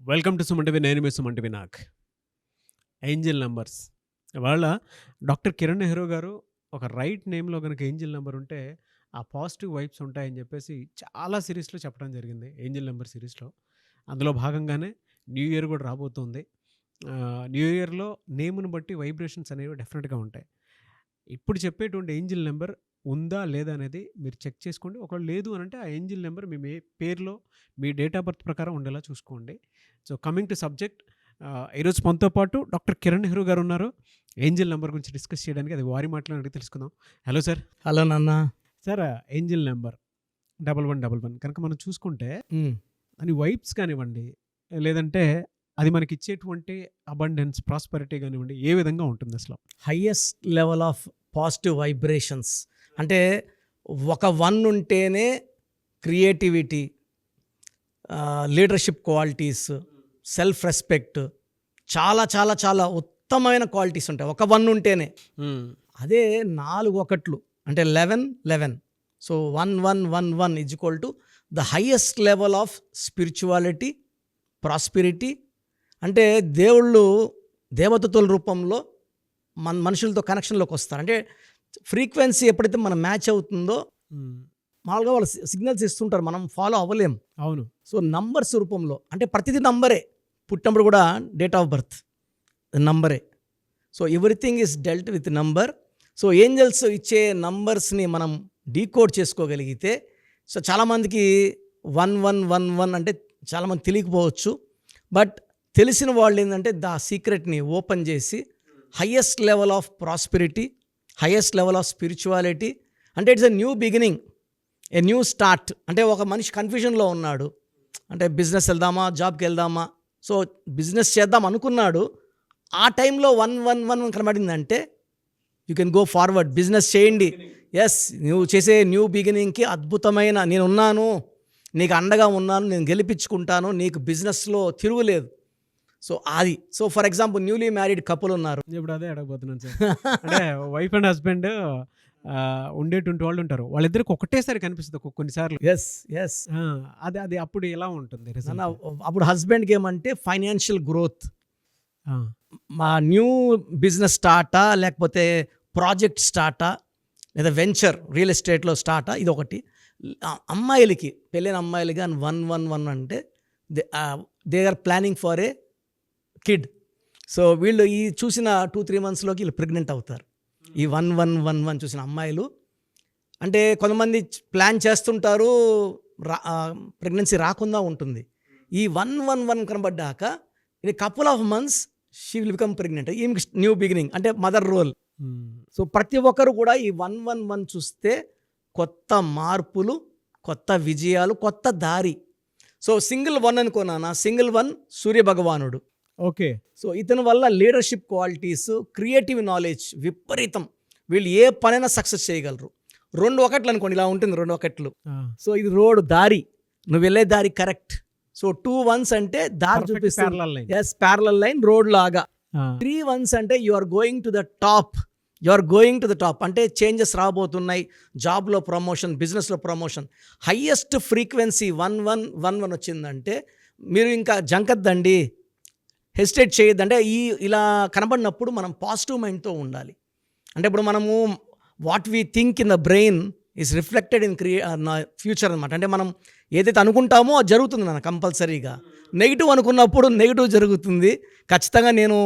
Welcome to Suman TV. నేను మీ Suman TV. Angel numbers ఇవాళ doctor Kiran Nehru గారు ఒక రైట్ నేమ్లో కనుక ఏంజిల్ నెంబర్ ఉంటే ఆ పాజిటివ్ వైబ్స్ ఉంటాయని చెప్పేసి చాలా సిరీస్లో చెప్పడం జరిగింది. ఏంజిల్ నెంబర్ సిరీస్లో అందులో భాగంగానే న్యూ ఇయర్ కూడా రాబోతుంది. న్యూ ఇయర్లో నేమ్ను బట్టి వైబ్రేషన్స్ అనేవి డెఫినెట్గా ఉంటాయి. ఇప్పుడు చెప్పేటువంటి ఏంజిల్ నెంబర్ ఉందా లేదా అనేది మీరు చెక్ చేసుకోండి. ఒకవేళ లేదు అని అంటే ఆ ఏంజిల్ నెంబర్ మీ పేరులో మీ డేట్ ఆఫ్ బర్త్ ప్రకారం ఉండేలా చూసుకోండి. సో కమింగ్ టు సబ్జెక్ట్, ఈరోజు మనతో పాటు డాక్టర్ కిరణ్ నెహ్రూ గారు ఉన్నారు. ఏంజిల్ నెంబర్ గురించి డిస్కస్ చేయడానికి అది వారి మాటలో అడిగి తెలుసుకుందాం. Hello sir. హలో నాన్న. సార్, ఏంజిల్ నెంబర్ 1111 కనుక మనం చూసుకుంటే దాని వైబ్స్ కానివ్వండి, లేదంటే అది మనకి ఇచ్చేటువంటి అబండెన్స్, ప్రాస్పరిటీ కానివ్వండి, ఏ విధంగా ఉంటుంది అసలు? Highest level of positive vibrations అంటే ఒక 1 ఉంటేనే creativity, leadership qualities, self respect, చాలా చాలా చాలా ఉత్తమమైన క్వాలిటీస్ ఉంటాయి ఒక 1 ఉంటేనే. అదే 4 ఒకట్లు అంటే 11 so 1111 is equal to the highest level of spirituality, prosperity. అంటే దేవుళ్ళు దేవతల రూపంలో మనుషులతో కనెక్షన్లోకి వస్తారు. అంటే ఫ్రీక్వెన్సీ ఎప్పుడైతే మనం మ్యాచ్ అవుతుందో మామూలుగా వాళ్ళు సిగ్నల్స్ ఇస్తుంటారు, మనం ఫాలో అవ్వలేం. అవును. సో నంబర్స్ రూపంలో అంటే ప్రతిదీ నంబరే. పుట్టినప్పుడు కూడా డేట్ ఆఫ్ బర్త్ నంబరే. So everything is dealt with number. So angels ఇచ్చే నంబర్స్ని మనం డీకోడ్ చేసుకోగలిగితే, సో చాలామందికి 1111 అంటే చాలామంది తెలియకపోవచ్చు. బట్ తెలిసిన వాళ్ళు ఏంటంటే దా సీక్రెట్ని ఓపెన్ చేసి highest level of prosperity, highest level of spirituality, అంటే it's a new beginning, a new start. అంటే ఒక మనిషి కన్ఫ్యూజన్లో ఉన్నాడు, అంటే బిజినెస్ వెళ్దామా, జాబ్కి వెళ్దామా, సో బిజినెస్ చేద్దాం అనుకున్నాడు. ఆ టైంలో 111 కనబడిందంటే you can go forward, business చేయండి. ఎస్, నువ్వు చేసే న్యూ బిగినింగ్కి అద్భుతమైన నేనున్నాను, నీకు అండగా ఉన్నాను, నేను గెలిపించుకుంటాను, నీకు బిజినెస్లో తిరుగులేదు. సో అది. So for example newly married couple ఉన్నారు. ఇప్పుడు అదే అడగబోతున్నాను సార్. అంటే వైఫ్ అండ్ హస్బెండ్ ఉండేటువంటి వాళ్ళు ఉంటారు, వాళ్ళిద్దరికి ఒకటేసారి కనిపిస్తుంది కొన్నిసార్లు. Yes yes. అది అప్పుడు ఎలా ఉంటుంది? అప్పుడు హస్బెండ్కి ఏమంటే ఫైనాన్షియల్ గ్రోత్, మా న్యూ బిజినెస్ స్టార్టా, లేకపోతే ప్రాజెక్ట్ స్టార్టా, లేదా వెంచర్ రియల్ ఎస్టేట్లో స్టార్టా, ఇది ఒకటి. అమ్మాయిలకి, పెళ్ళైన అమ్మాయిలకి 111 అంటే they are planning for a kid. So వీళ్ళు ఈ చూసిన 2-3 monthsలోకి వీళ్ళు ప్రెగ్నెంట్ అవుతారు. ఈ 1111 చూసిన అమ్మాయిలు అంటే కొంతమంది ప్లాన్ చేస్తుంటారు, ప్రెగ్నెన్సీ రాకుండా ఉంటుంది. ఈ 111 కనబడ్డాక ఇది couple of months she will become pregnant. ఈ న్యూ బిగినింగ్ అంటే మదర్ రోల్. సో ప్రతి ఒక్కరు కూడా ఈ 111 చూస్తే కొత్త మార్పులు, కొత్త విజయాలు, కొత్త దారి. సో సింగిల్ 1 అనుకున్నానా, సింగిల్ 1 సూర్య భగవానుడు. ఓకే. సో ఇతని వల్ల లీడర్షిప్ క్వాలిటీస్, క్రియేటివ్ నాలెడ్జ్ విపరీతం. వీళ్ళు ఏ పనైనా సక్సెస్ చేయగలరు. 2 ఒకట్లు అనుకోండి, ఇలా ఉంటుంది 2 ఒకట్లు. సో ఇది రోడ్, దారి, నువ్వు వెళ్ళే దారి కరెక్ట్. సో 2 ones అంటే దారి చూపిస్తుంది. ఎస్, ప్యారలల్ లైన్, రోడ్ లాగా. 3 ones అంటే you are going to the top, you are going to the top అంటే చేంజెస్ రాబోతున్నాయి, జాబ్లో ప్రమోషన్, బిజినెస్లో ప్రమోషన్. హయ్యెస్ట్ ఫ్రీక్వెన్సీ 1111 వచ్చిందంటే మీరు ఇంకా జంకద్దండి, హెసిటేట్ చేయొద్దంటే ఇలా కనబడినప్పుడు మనం పాజిటివ్ మైండ్తో ఉండాలి. అంటే ఇప్పుడు మనము what we think in the brain is reflected in future అనమాట. అంటే మనం ఏదైతే అనుకుంటామో అది జరుగుతుంది నాన్న కంపల్సరీగా. నెగిటివ్ అనుకున్నప్పుడు నెగిటివ్ జరుగుతుంది ఖచ్చితంగా. నేను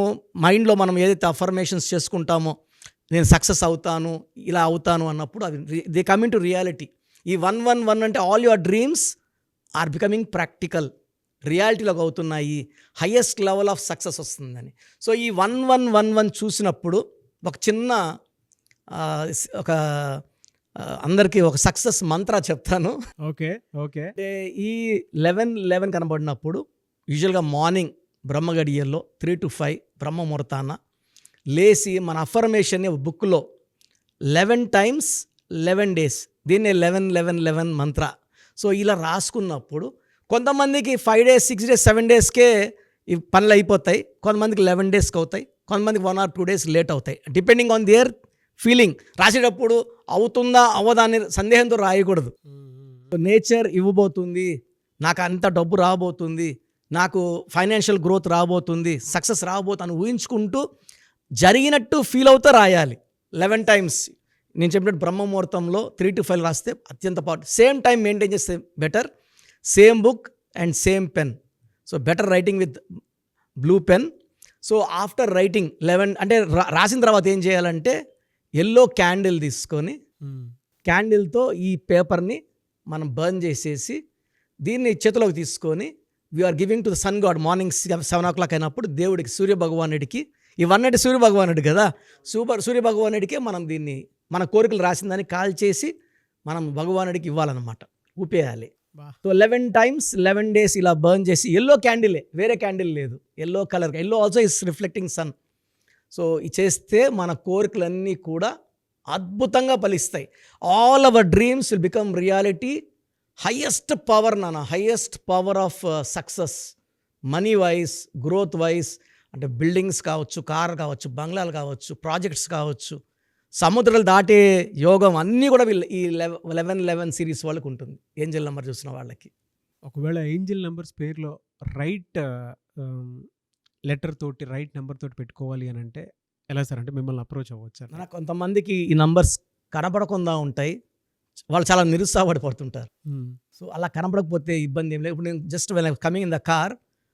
మైండ్లో మనం ఏదైతే అఫర్మేషన్స్ చేసుకుంటామో, నేను సక్సెస్ అవుతాను, ఇలా అవుతాను అన్నప్పుడు అవి దే కమింగ్ టు రియాలిటీ. ఈ 111 అంటే all your dreams are becoming practical, రియాలిటీలోకి అవుతున్నాయి, హయ్యెస్ట్ లెవెల్ ఆఫ్ సక్సెస్ వస్తుందని. సో ఈ 1111 చూసినప్పుడు ఒక చిన్న అందరికీ ఒక సక్సెస్ మంత్ర చెప్తాను. Okay okay. అంటే ఈ 1111 కనబడినప్పుడు యూజువల్గా మార్నింగ్ బ్రహ్మగడియల్లో 3 to 5 బ్రహ్మ ముహూర్తాన లేచి మన అఫర్మేషన్ని బుక్లో 11 times 11 days, దీన్నే 1111 మంత్ర. సో ఇలా రాసుకున్నప్పుడు కొంతమందికి 5 days, 6 days, 7 daysకే ఈ పనులు అయిపోతాయి, కొంతమందికి 11 daysకి అవుతాయి, కొంతమందికి 1 or 2 days లేట్ అవుతాయి, డిపెండింగ్ ఆన్ దేర్ ఫీలింగ్. రాసేటప్పుడు అవుతుందా అవ్వదా అని సందేహంతో రాయకూడదు. నేచర్ ఇవ్వబోతుంది, నాకు అంత డబ్బు రాబోతుంది, నాకు ఫైనాన్షియల్ గ్రోత్ రాబోతుంది, సక్సెస్ రాబోతుంది అని ఊహించుకుంటూ జరిగినట్టు ఫీల్ అవుతూ రాయాలి. 11 టైమ్స్ నేను చెప్పినట్టు బ్రహ్మముహూర్తంలో 3 to 5 రాస్తే అత్యంత సేమ్ టైం మెయింటైన్ చేస్తే better. Same book and same pen. So better writing with blue pen. So after writing 11 అంటే రాసిన తర్వాత ఏం చేయాలంటే ఎల్లో క్యాండిల్ తీసుకొని క్యాండిల్తో ఈ పేపర్ని మనం బర్న్ చేసేసి దీన్ని చేతిలోకి తీసుకొని we are giving to the sun god. Morning 7 o'clock అయినప్పుడు దేవుడికి, సూర్య భగవానుడికి, ఇవన్నీ సూర్య భగవానుడు కదా, సూర్య భగవానుడికే మనం దీన్ని మన కోరికలు రాసిందని కాల్ చేసి మనం భగవానుడికి ఇవ్వాలన్నమాట, ఊపేయాలి. సో 11 times 11 days ఇలా బర్న్ చేసి, ఎల్లో క్యాండిలే, వేరే క్యాండిల్ లేదు, yellow colour. Yellow also is reflecting sun. So ఇది చేస్తే మన కోరికలన్నీ కూడా అద్భుతంగా ఫలిస్తాయి. All our dreams will become reality. Highest power నాన్న, highest power of success, money wise, growth wise, అంటే బిల్డింగ్స్ కావచ్చు, కార్ కావచ్చు, బంగ్లాలు కావచ్చు, ప్రాజెక్ట్స్ కావచ్చు, సముద్రాలు దాటే యోగం అన్నీ కూడా వీళ్ళు ఈ 11 సిరీస్ వాళ్ళకి ఉంటుంది, ఏంజల్ నెంబర్ చూసిన వాళ్ళకి. ఒకవేళ ఏంజల్ నెంబర్స్ పేరులో రైట్ లెటర్ తోటి, రైట్ నెంబర్ తోటి పెట్టుకోవాలి అని అంటే ఎలా సార్? అంటే మిమ్మల్ని అప్రోచ్ అవ్వచ్చు. నాకు కొంతమందికి ఈ నంబర్స్ కనపడకుండా ఉంటాయి, వాళ్ళు చాలా నిరుత్సాహపడిపోతుంటారు. సో అలా కనపడకపోతే ఇబ్బంది ఏం లేదు. ఇప్పుడు నేను just coming in the car,